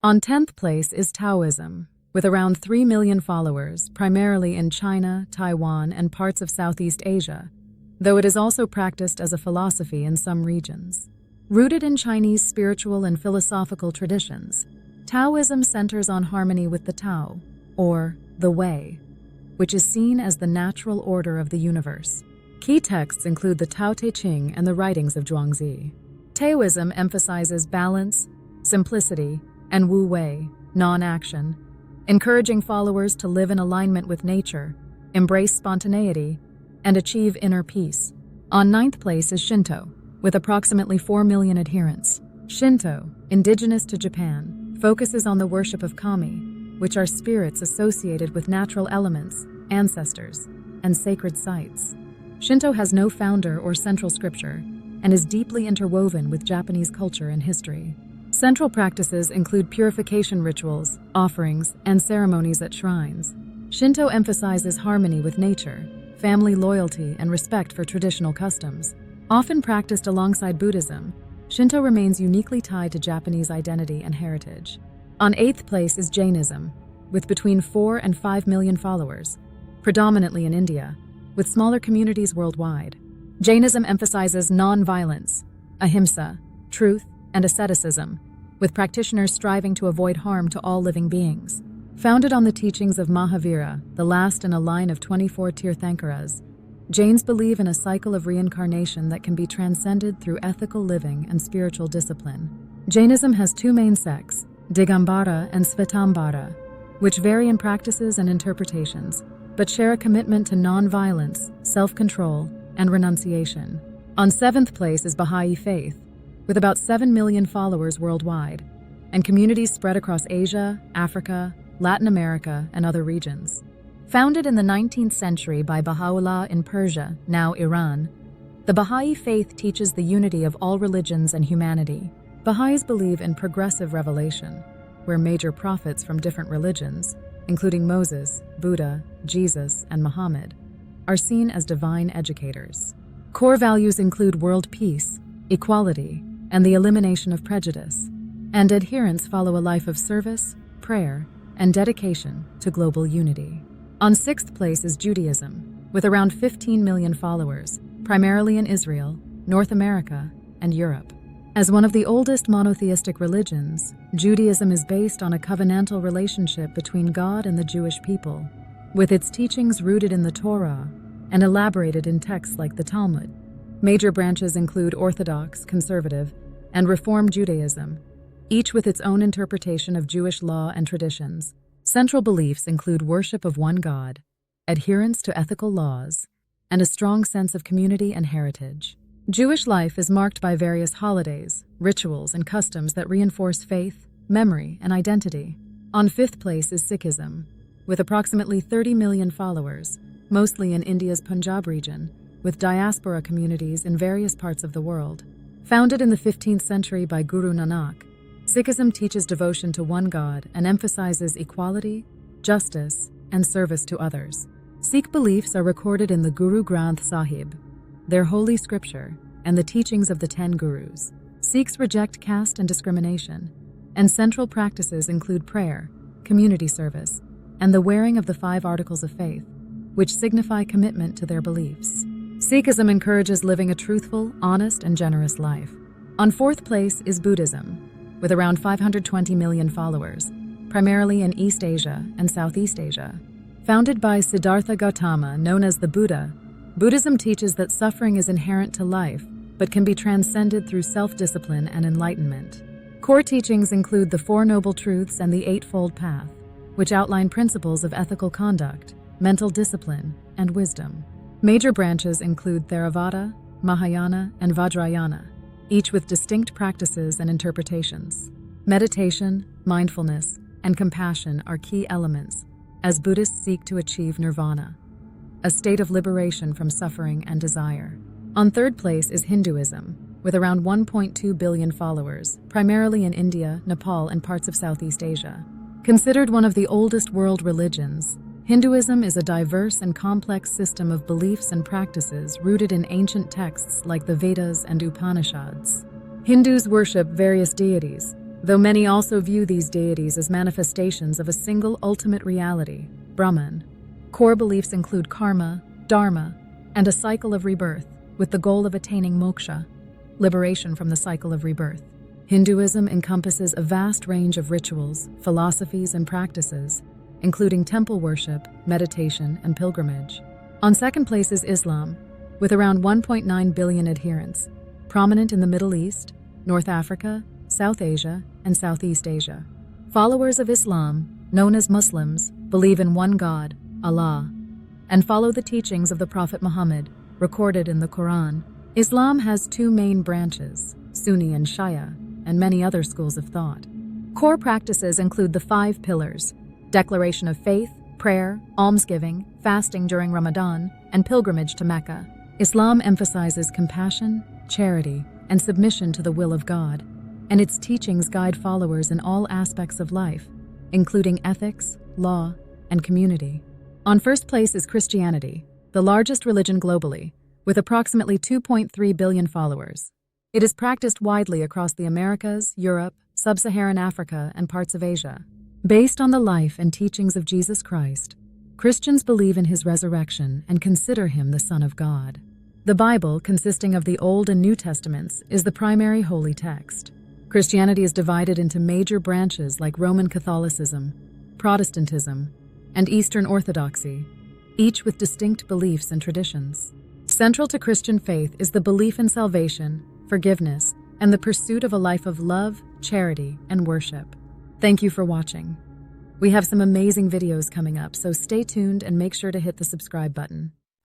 On 10th place is Taoism, with around 3 million followers, primarily in China, Taiwan, and parts of Southeast Asia, though it is also practiced as a philosophy in some regions. Rooted in Chinese spiritual and philosophical traditions, Taoism centers on harmony with the Tao, or the Way, which is seen as the natural order of the universe. Key texts include the Tao Te Ching and the writings of Zhuangzi. Taoism emphasizes balance, simplicity, and Wu Wei, non-action, encouraging followers to live in alignment with nature, embrace spontaneity, and achieve inner peace. On 9th place is Shinto, with approximately 4 million adherents. Shinto, indigenous to Japan, focuses on the worship of kami, which are spirits associated with natural elements, ancestors, and sacred sites. Shinto has no founder or central scripture and is deeply interwoven with Japanese culture and history. Central practices include purification rituals, offerings, and ceremonies at shrines. Shinto emphasizes harmony with nature, family loyalty, and respect for traditional customs. Often practiced alongside Buddhism, Shinto remains uniquely tied to Japanese identity and heritage. On 8th place is Jainism, with between 4 and 5 million followers, predominantly in India, with smaller communities worldwide. Jainism emphasizes non-violence, ahimsa, truth, and asceticism, with practitioners striving to avoid harm to all living beings. Founded on the teachings of Mahavira, the last in a line of 24 Tirthankaras, Jains believe in a cycle of reincarnation that can be transcended through ethical living and spiritual discipline. Jainism has two main sects, Digambara and Svetambara, which vary in practices and interpretations, but share a commitment to non-violence, self-control, and renunciation. On 7th place is Baha'i faith, with about 7 million followers worldwide, and communities spread across Asia, Africa, Latin America, and other regions. Founded in the 19th century by Baha'u'llah in Persia, now Iran, the Baha'i faith teaches the unity of all religions and humanity. Baha'is believe in progressive revelation, where major prophets from different religions, including Moses, Buddha, Jesus, and Muhammad, are seen as divine educators. Core values include world peace, equality, and the elimination of prejudice, and adherents follow a life of service, prayer, and dedication to global unity. On 6th place is Judaism, with around 15 million followers, primarily in Israel, North America, and Europe. As one of the oldest monotheistic religions, Judaism is based on a covenantal relationship between God and the Jewish people, with its teachings rooted in the Torah and elaborated in texts like the Talmud. Major branches include Orthodox, Conservative, and Reform Judaism, each with its own interpretation of Jewish law and traditions. Central beliefs include worship of one God, adherence to ethical laws, and a strong sense of community and heritage. Jewish life is marked by various holidays, rituals, and customs that reinforce faith, memory, and identity. On 5th place is Sikhism, with approximately 30 million followers, mostly in India's Punjab region, with diaspora communities in various parts of the world. Founded in the 15th century by Guru Nanak, Sikhism teaches devotion to one God and emphasizes equality, justice, and service to others. Sikh beliefs are recorded in the Guru Granth Sahib, their holy scripture, and the teachings of the 10 Gurus. Sikhs reject caste and discrimination, and central practices include prayer, community service, and the wearing of the 5 articles of faith, which signify commitment to their beliefs. Sikhism encourages living a truthful, honest, and generous life. On 4th place is Buddhism, with around 520 million followers, primarily in East Asia and Southeast Asia. Founded by Siddhartha Gautama, known as the Buddha, Buddhism teaches that suffering is inherent to life, but can be transcended through self-discipline and enlightenment. Core teachings include the Four Noble Truths and the Eightfold Path, which outline principles of ethical conduct, mental discipline, and wisdom. Major branches include Theravada, Mahayana, and Vajrayana, each with distinct practices and interpretations. Meditation, mindfulness, and compassion are key elements as Buddhists seek to achieve nirvana, a state of liberation from suffering and desire. On 3rd place is Hinduism, with around 1.2 billion followers, primarily in India, Nepal, and parts of Southeast Asia. Considered one of the oldest world religions, Hinduism is a diverse and complex system of beliefs and practices rooted in ancient texts like the Vedas and Upanishads. Hindus worship various deities, though many also view these deities as manifestations of a single ultimate reality, Brahman. Core beliefs include karma, dharma, and a cycle of rebirth, with the goal of attaining moksha, liberation from the cycle of rebirth. Hinduism encompasses a vast range of rituals, philosophies, and practices, including temple worship, meditation, and pilgrimage. On second place is Islam, with around 1.9 billion adherents, prominent in the Middle East, North Africa, South Asia, and Southeast Asia. Followers of Islam, known as Muslims, believe in one God, Allah, and follow the teachings of the Prophet Muhammad, recorded in the Quran. Islam has two main branches, Sunni and Shia, and many other schools of thought. Core practices include the 5 pillars: declaration of faith, prayer, almsgiving, fasting during Ramadan, and pilgrimage to Mecca. Islam emphasizes compassion, charity, and submission to the will of God, and its teachings guide followers in all aspects of life, including ethics, law, and community. On first place is Christianity, the largest religion globally, with approximately 2.3 billion followers. It is practiced widely across the Americas, Europe, Sub-Saharan Africa, and parts of Asia. Based on the life and teachings of Jesus Christ, Christians believe in his resurrection and consider him the Son of God. The Bible, consisting of the Old and New Testaments, is the primary holy text. Christianity is divided into major branches like Roman Catholicism, Protestantism, and Eastern Orthodoxy, each with distinct beliefs and traditions. Central to Christian faith is the belief in salvation, forgiveness, and the pursuit of a life of love, charity, and worship. Thank you for watching. We have some amazing videos coming up, so stay tuned and make sure to hit the subscribe button.